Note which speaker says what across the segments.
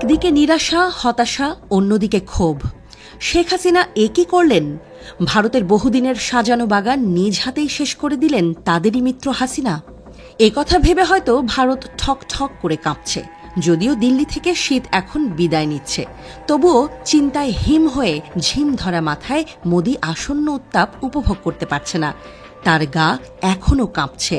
Speaker 1: একদিকে নিরাশা, হতাশা, অন্যদিকে ক্ষোভ। শেখ হাসিনা একই করলেন? ভারতের বহুদিনের সাজানো বাগান নিজ হাতেই শেষ করে দিলেন তাদেরই মিত্র হাসিনা। একথা ভেবে হয়তো ভারত ঠক ঠক করে কাঁপছে। যদিও দিল্লি থেকে শীত এখন বিদায় নিচ্ছে, তবুও চিন্তায় হিম হয়ে ঝিম ধরা মাথায় মোদি আসন্ন উত্তাপ উপভোগ করতে পারছে না। তার গা এখনও কাঁপছে।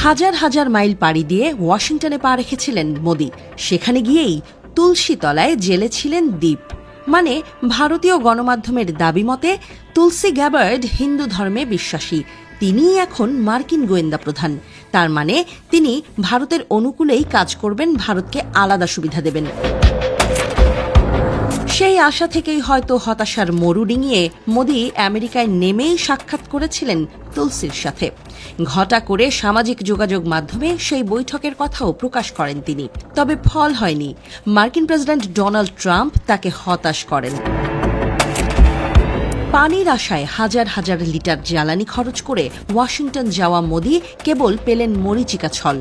Speaker 1: হাজার হাজার মাইল পাড়ি দিয়ে ওয়াশিংটনে পা রেখেছিলেন মোদি। সেখানে গিয়েই তুলসী তলায় জেলে ছিলেন দ্বীপ। মানে ভারতীয় গণমাধ্যমের দাবি মতে তুলসী গ্যাবার্ড হিন্দু ধর্মে বিশ্বাসী, তিনিই এখন মার্কিন গোয়েন্দা প্রধান। তার মানে তিনি ভারতের অনুকূলেই কাজ করবেন, ভারতকে আলাদা সুবিধা দেবেন। সেই আশা থেকেই হয়তো হতাশার মরু ডিঙিয়ে মোদি আমেরিকায় নেমেই সাক্ষাৎ করেছিলেন তুলসীর সাথে। ঘটা করে সামাজিক যোগাযোগ মাধ্যমে সেই বৈঠকের কথাও প্রকাশ করেন তিনি। তবে ফল হয়নি। মার্কিন প্রেসিডেন্ট ডোনাল্ড ট্রাম্প তাকে হতাশ করেন। পানির আশায় হাজার হাজার লিটার জ্বালানি খরচ করে ওয়াশিংটন যাওয়া মোদি কেবল পেলেন মরীচিকা ছল।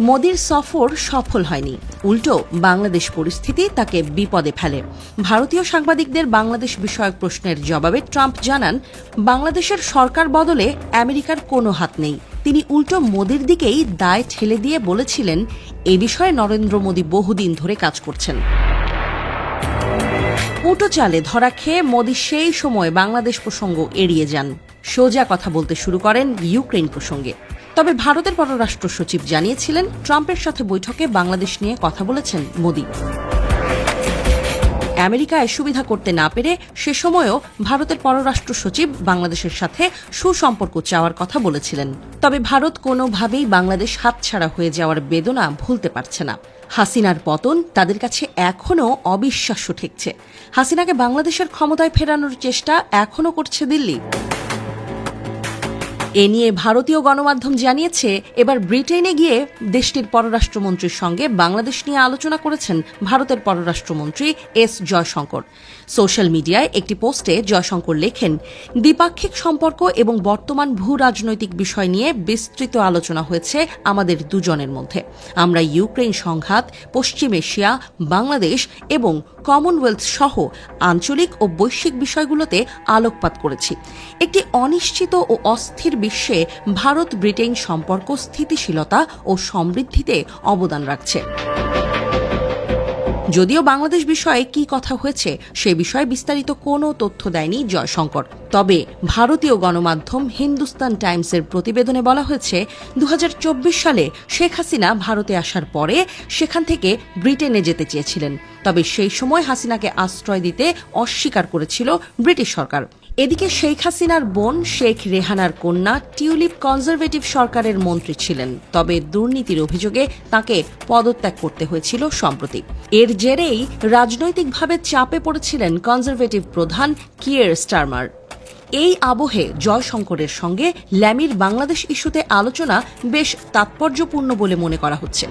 Speaker 1: মোদির সফর সফল হয়নি, উল্টো বাংলাদেশ পরিস্থিতি তাকে বিপদে ফেলে। ভারতীয় সাংবাদিকদের বাংলাদেশ বিষয়ক প্রশ্নের জবাবে ট্রাম্প জানান, বাংলাদেশের সরকার বদলে আমেরিকার কোনো হাত নেই। তিনি উল্টো মোদির দিকেই দায় ঠেলে দিয়ে বলেছিলেন, এ বিষয়ে নরেন্দ্র মোদি বহুদিন ধরে কাজ করছেন। উটো চালে ধরা খেয়ে মোদি সেই সময় বাংলাদেশ প্রসঙ্গ এড়িয়ে যান, সোজা কথা বলতে শুরু করেন ইউক্রেন প্রসঙ্গে। তবে ভারতের পররাষ্ট্র সচিব জানিয়েছিলেন, ট্রাম্পের সাথে বৈঠকে বাংলাদেশ নিয়ে কথা বলেছেন মোদি। আমেরিকায় সুবিধা করতে না পেরে সে সময়ও ভারতের পররাষ্ট্র সচিব বাংলাদেশের সাথে সুসম্পর্ক চাওয়ার কথা বলেছিলেন। তবে ভারত কোনোভাবেই বাংলাদেশ হাতছাড়া হয়ে যাওয়ার বেদনা ভুলতে পারছে না। হাসিনার পতন তাদের কাছে এখনও অবিশ্বাস্য ঠেকছে। হাসিনাকে বাংলাদেশের ক্ষমতায় ফেরানোর চেষ্টা এখনও করছে দিল্লি। এ নিয়ে ভারতীয় গণমাধ্যম জানিয়েছে, এবার ব্রিটেনে গিয়ে দেশটির পররাষ্ট্রমন্ত্রীর সঙ্গে বাংলাদেশ নিয়ে আলোচনা করেছেন ভারতের পররাষ্ট্রমন্ত্রী এস জয়শঙ্কর। সোশ্যাল মিডিয়ায় একটি পোস্টে জয়শঙ্কর লেখেন, দ্বিপাক্ষিক সম্পর্ক এবং বর্তমান ভূ রাজনৈতিক বিষয় নিয়ে বিস্তৃত আলোচনা হয়েছে আমাদের দুজনের মধ্যে। আমরা ইউক্রেন সংঘাত, পশ্চিম এশিয়া, বাংলাদেশ এবং কমনওয়েলথ সহ আঞ্চলিক ও বৈশ্বিক বিষয়গুলোতে আলোকপাত করেছি। একটি অনিশ্চিত ও অস্থির বিশ্বে ভারত ব্রিটেন সম্পর্ক স্থিতিশীলতা ও সমৃদ্ধিতে অবদান রাখছে। যদিও বাংলাদেশ বিষয়ে কি কথা হয়েছে সে বিষয়ে বিস্তারিত কোনো তথ্য দেয়নি জয়শঙ্কর। তবে ভারতীয় গণমাধ্যম হিন্দুস্তান টাইমসের প্রতিবেদনে বলা হয়েছে, 2024 সালে শেখ হাসিনা ভারতে আসার পরে সেখান থেকে ব্রিটেনে যেতে চেয়েছিলেন। তবে সেই সময় হাসিনাকে আশ্রয় দিতে অস্বীকার করেছিল ব্রিটিশ সরকার। এদিকে শেখ হাসিনার বোন শেখ রেহানার কন্যা টিউলিপ কনজারভেটিভ সরকারের মন্ত্রী ছিলেন, তবে দুর্নীতির অভিযোগে তাকে পদত্যাগ করতে হয়েছিল সম্প্রতি। এর জেরেই রাজনৈতিকভাবে চাপে পড়েছিলেন কনজারভেটিভ প্রধান কিয়ের স্টারমার। এই আবহে জয়শঙ্করের সঙ্গে ল্যামির বাংলাদেশ ইস্যুতে আলোচনা বেশ তাৎপর্যপূর্ণ বলে মনে করা হচ্ছে।